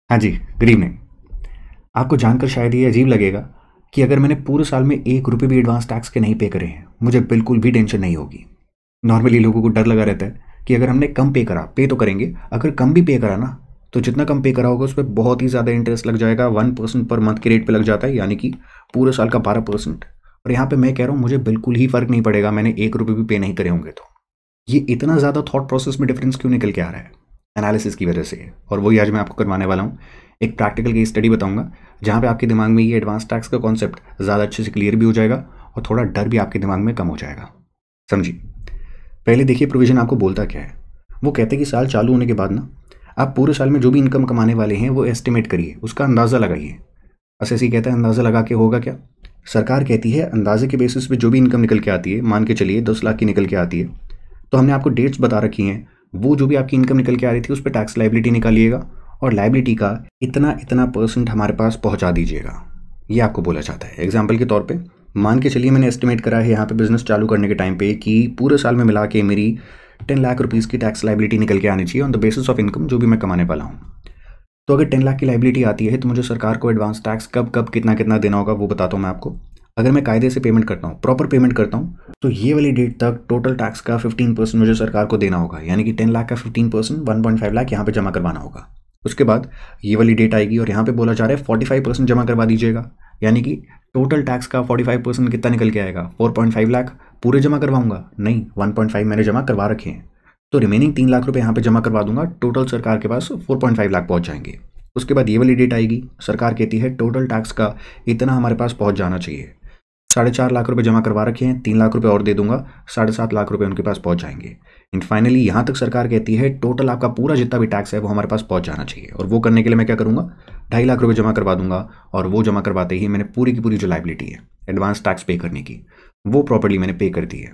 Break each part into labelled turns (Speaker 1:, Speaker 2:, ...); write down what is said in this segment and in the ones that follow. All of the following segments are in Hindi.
Speaker 1: हाँ जी, गुड इवनिंग। आपको जानकर शायद ये अजीब लगेगा कि अगर मैंने पूरे साल में 1 रुपये भी एडवांस टैक्स के नहीं पे करे हैं, मुझे बिल्कुल भी टेंशन नहीं होगी। नॉर्मली लोगों को डर लगा रहता है कि अगर हमने कम पे करा, पे तो करेंगे, अगर कम भी पे करा ना, तो जितना कम पे करा होगा उस पे बहुत ही ज़्यादा इंटरेस्ट लग जाएगा। 1% पर मंथ के रेट पे लग जाता है, यानी कि पूरे साल का 12%। और यहाँ पे मैं कह रहा हूँ मुझे बिल्कुल ही फ़र्क नहीं पड़ेगा, मैंने 1 रुपये भी पे नहीं करे होंगे तो। ये इतना ज़्यादा थॉट प्रोसेस में डिफरेंस क्यों निकल के आ रहा है? एनालिसिस की वजह से। और वही आज मैं आपको करवाने वाला हूँ। एक प्रैक्टिकल केस स्टडी बताऊंगा जहाँ पे आपके दिमाग में ये एडवांस टैक्स का कॉन्सेप्ट ज़्यादा अच्छे से क्लियर भी हो जाएगा और थोड़ा डर भी आपके दिमाग में कम हो जाएगा। समझिए। पहले देखिए प्रोविजन आपको बोलता क्या है। वो कहते हैं कि साल चालू होने के बाद ना आप पूरे साल में जो भी इनकम कमाने वाले हैं वो एस्टिमेट करिए, उसका अंदाज़ा लगाइए। एसएससी कहता है अंदाज़ा लगा के होगा क्या? सरकार कहती है अंदाजे के बेसिस पे जो भी इनकम निकल के आती है, मान के चलिए 10 लाख की निकल के आती है, तो हमने आपको डेट्स बता रखी हैं, वो जो भी आपकी इनकम निकल के आ रही थी उस पर टैक्स लाइबिलिटी निकालिएगा और लाइबिलिटी का इतना इतना परसेंट हमारे पास पहुंचा दीजिएगा। ये आपको बोला जाता है। एग्जाम्पल के तौर पे मान के चलिए मैंने एस्टिमेट करा है यहाँ पे बिजनेस चालू करने के टाइम पे कि पूरे साल में मिला के मेरी 10 लाख रुपीज़ की टैक्स लाइबिलिटी निकल के आनी चाहिए on the basis of income जो भी मैं कमाने वाला हूँ। तो अगर 10 लाख की लाइबिलिटी आती है तो मुझे सरकार को एडवांस टैक्स कब कब कितना कितना देना होगा वो बताता हूँ मैं आपको। अगर मैं कायदे से पेमेंट करता हूँ, प्रॉपर पेमेंट करता हूँ, तो ये वाली डेट तक टोटल टैक्स का 15% मुझे सरकार को देना होगा, यानी कि 10 लाख का 15% 1.5 लाख यहाँ पे जमा करवाना होगा। उसके बाद ये वाली डेट आएगी और यहाँ पे बोला जा रहा है 45% जमा करवा दीजिएगा, यानी कि टोटल टैक्स का 45% कितना निकल के आएगा? 4.5 लाख। पूरे जमा करवाऊंगा? नहीं, 1.5 मैंने जमा करवा रखे हैं, तो रिमेनिंग 3 लाख रुपए यहाँ पे जमा करवा दूंगा। टोटल सरकार के पास 4.5 लाख पहुँच जाएंगे। उसके बाद ये वाली डेट आएगी, सरकार कहती है टोटल टैक्स का इतना हमारे पास पहुँच जाना चाहिए। 4.5 लाख रुपए जमा करवा रखे हैं, 3 लाख रुपए और दे दूंगा, 7.5 लाख रुपए उनके पास पहुंच जाएंगे। एंड फाइनली यहाँ तक सरकार कहती है टोटल आपका पूरा जितना भी टैक्स है वो हमारे पास पहुंच जाना चाहिए। और वो करने के लिए मैं क्या करूंगा? 2.5 लाख रुपए जमा करवा दूंगा और वो जमा करवाते ही मैंने पूरी की पूरी जो लाइबिलिटी है एडवांस टैक्स पे करने की, वो प्रॉपर्ली मैंने पे कर दी है।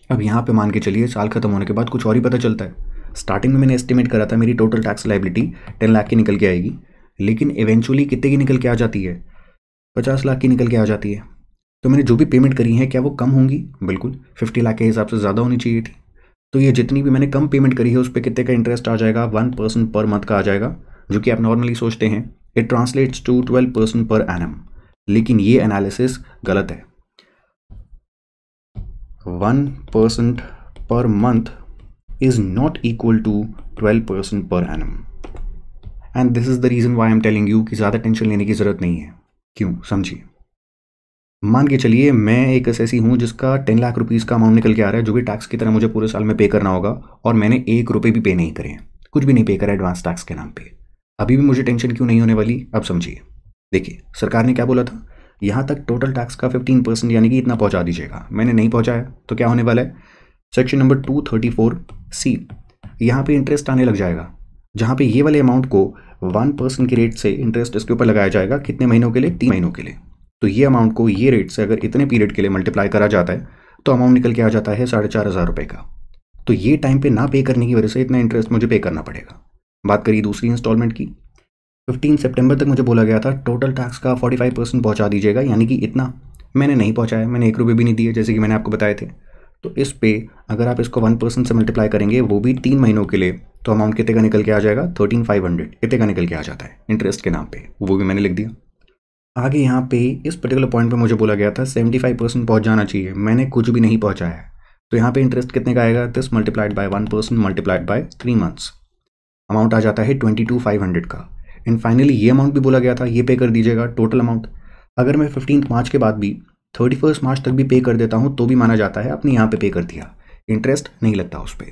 Speaker 1: अब यहाँ पे मान के चलिए साल खत्म होने के बाद कुछ और ही पता चलता है। स्टार्टिंग में मैंने एस्टिमेट करा था मेरी टोटल टैक्स लाइबिलिटी 10 लाख की निकल के आएगी, लेकिन इवेंचुअली कितने की निकल के आ जाती है? 50 लाख की निकल के आ जाती है। तो मैंने जो भी पेमेंट करी है क्या वो कम होंगी? बिल्कुल, 50 लाख के हिसाब से ज़्यादा होनी चाहिए थी। तो ये जितनी भी मैंने कम पेमेंट करी है उस पर कितने का इंटरेस्ट आ जाएगा? 1% पर मंथ का आ जाएगा, जो कि आप नॉर्मली सोचते हैं it translates to 12% per annum. लेकिन ये एनालिसिस गलत है। 1% per month is not equal to 12% per annum. And this is the reason why I am telling you कि ज़्यादा टेंशन लेने की ज़रूरत नहीं है। क्यों? समझिए। मान के चलिए मैं एक ऐसी हूँ जिसका 10 लाख रुपीज़ का अमाउंट निकल के आ रहा है जो भी टैक्स की तरह मुझे पूरे साल में पे करना होगा, और मैंने 1 रुपये भी पे नहीं करे हैं, कुछ भी नहीं पे करा एडवांस टैक्स के नाम पे। अभी भी मुझे टेंशन क्यों नहीं होने वाली? अब समझिए। देखिए सरकार ने क्या बोला था, यहाँ तक टोटल टैक्स का 15% यानी कि इतना पहुँचा दीजिएगा। मैंने नहीं पहुँचाया तो क्या होने वाला है? सेक्शन नंबर 234C, यहाँ पे इंटरेस्ट आने लग जाएगा, जहाँ पे ये वाले अमाउंट को 1% के रेट से इंटरेस्ट इसके ऊपर लगाया जाएगा। कितने महीनों के लिए? 3 महीनों के लिए। तो ये अमाउंट को ये रेट से अगर इतने पीरियड के लिए मल्टीप्लाई करा जाता है तो अमाउंट निकल के आ जाता है 4,500 रुपये का। तो ये टाइम पे ना पे करने की वजह से इतना इंटरेस्ट मुझे पे करना पड़ेगा। बात करिए दूसरी इंस्टॉलमेंट की। 15 सितंबर तक मुझे बोला गया था टोटल टैक्स का 45% पहुँचा दीजिएगा, यानी कि इतना। मैंने नहीं पहुँचाया, मैंने 1 रुपये भी नहीं दिए, जैसे कि मैंने आपको बताए थे। तो इस पे अगर आप इसको 1% से मल्टीप्लाई करेंगे, वो भी 3 महीनों के लिए, तो अमाउंट कितने का निकल के आ जाएगा? 13,500 कितने का निकल के आ जाता है इंटरेस्ट के नाम पे, वो भी मैंने लिख दिया। आगे यहाँ पे इस पर्टिकुलर पॉइंट पे मुझे बोला गया था 75% पहुँच जाना चाहिए, मैंने कुछ भी नहीं पहुँचाया है। तो यहाँ पे इंटरेस्ट कितने का आएगा? This multiplied by 1% multiplied by 3 months, amount आ जाता है 22,500 का। एंड फाइनली ये अमाउंट भी बोला गया था ये पे कर दीजिएगा टोटल अमाउंट। अगर मैं 15 मार्च के बाद भी 31 मार्च तक भी पे कर देता हूँ तो भी माना जाता है आपने यहाँ पे कर दिया, इंटरेस्ट नहीं लगता उस पर।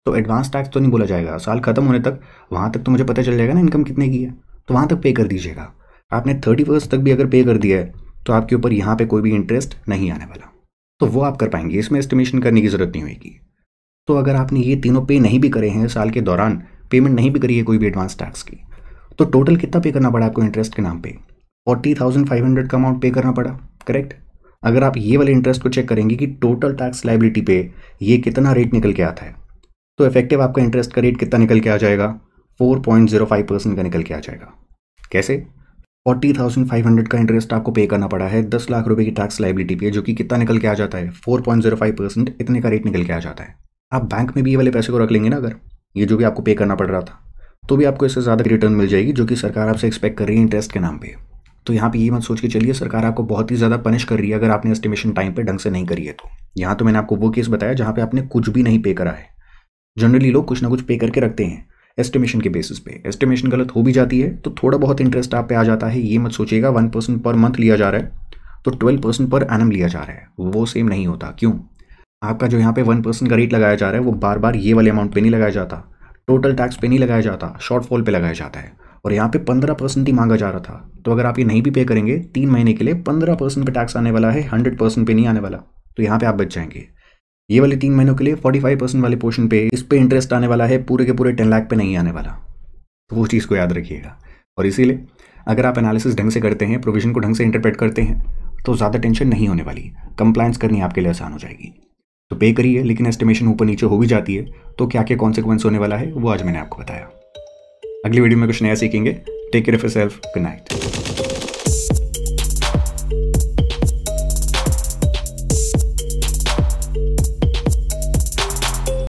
Speaker 1: तो एडवांस टैक्स तो नहीं बोला जाएगा। साल खत्म होने तक वहाँ तक तो मुझे पता चल जाएगा ना इनकम कितने की है, तो वहाँ तक पे कर दीजिएगा। आपने 31 तक भी अगर पे कर दिया है तो आपके ऊपर यहाँ पे कोई भी इंटरेस्ट नहीं आने वाला, तो वो आप कर पाएंगे, इसमें एस्टिमेशन करने की ज़रूरत नहीं होगी। तो अगर आपने ये तीनों पे नहीं भी करे हैं, साल के दौरान पेमेंट नहीं भी करी है कोई भी एडवांस टैक्स की, तो टोटल कितना पे करना पड़ा आपको इंटरेस्ट के नाम पे? 40,500 का अमाउंट पे करना पड़ा, करेक्ट। अगर आप ये वाले इंटरेस्ट को चेक करेंगे कि टोटल टैक्स लाइबिलिटी पे ये कितना रेट निकल के आता है, तो इफेक्टिव आपका इंटरेस्ट का रेट कितना निकल के आ जाएगा? 4.05% का निकल के आ जाएगा। कैसे? 40,500 का इंटरेस्ट आपको पे करना पड़ा है 10 लाख रुपए की टैक्स लाइबिलिटी पे, जो कि कितना निकल के आ जाता है? 4.05%, इतने का रेट निकल के आ जाता है। आप बैंक में भी ये वाले पैसे को रख लेंगे ना, अगर ये जो भी आपको पे करना पड़ रहा था, तो भी आपको इससे ज़्यादा रिटर्न मिल जाएगी जो कि सरकार आपसे एक्सपेक्ट कर रही है इंटरेस्ट के नाम पे। तो यहाँ पे ये मत सोच के चलिए सरकार आपको बहुत ही ज़्यादा पनिश कर रही है अगर आपने एस्टिमेशन टाइम पे ढंग से नहीं करी है तो। यहाँ तो मैंने आपको वो केस बताया जहाँ पे आपने कुछ भी नहीं पे करा है। जनरली लोग कुछ ना कुछ पे करके रखते हैं एस्टिमेशन के बेसिस पे। एस्टिमेशन गलत हो भी जाती है तो थोड़ा बहुत इंटरेस्ट आप पे आ जाता है। ये मत सोचिएगा 1% पर मंथ लिया जा रहा है तो 12% पर एनम लिया जा रहा है, वो सेम नहीं होता। क्यों? आपका जो यहाँ पे 1% का रेट लगाया जा रहा है वो बार बार ये वाले अमाउंट पे नहीं लगाया जाता, टोटल टैक्स पे नहीं लगाया जाता, शॉर्टफॉल पे लगाया जाता है। और यहाँ पे 15% ही मांगा जा रहा था। तो अगर आप ये नहीं भी पे करेंगे 3 महीने के लिए 15% पे टैक्स आने वाला है, 100% पे नहीं आने वाला। तो यहाँ पे आप बच जाएंगे। ये वाले 3 महीनों के लिए 45% वाले पोर्शन पे इस पे इंटरेस्ट आने वाला है, पूरे के पूरे 10 लाख पे नहीं आने वाला। तो वो चीज़ को याद रखिएगा। और इसीलिए अगर आप एनालिसिस ढंग से करते हैं, प्रोविजन को ढंग से इंटरप्रेट करते हैं तो ज़्यादा टेंशन नहीं होने वाली। कंप्लायंस करनी आपके लिए आसान हो जाएगी। तो पे करिए, लेकिन एस्टिमेशन ऊपर नीचे हो भी जाती है तो क्या क्या कॉन्सिक्वेंस होने वाला है वो आज मैंने आपको बताया। अगली वीडियो में कुछ नया सीखेंगे। Take care of yourself. Good night.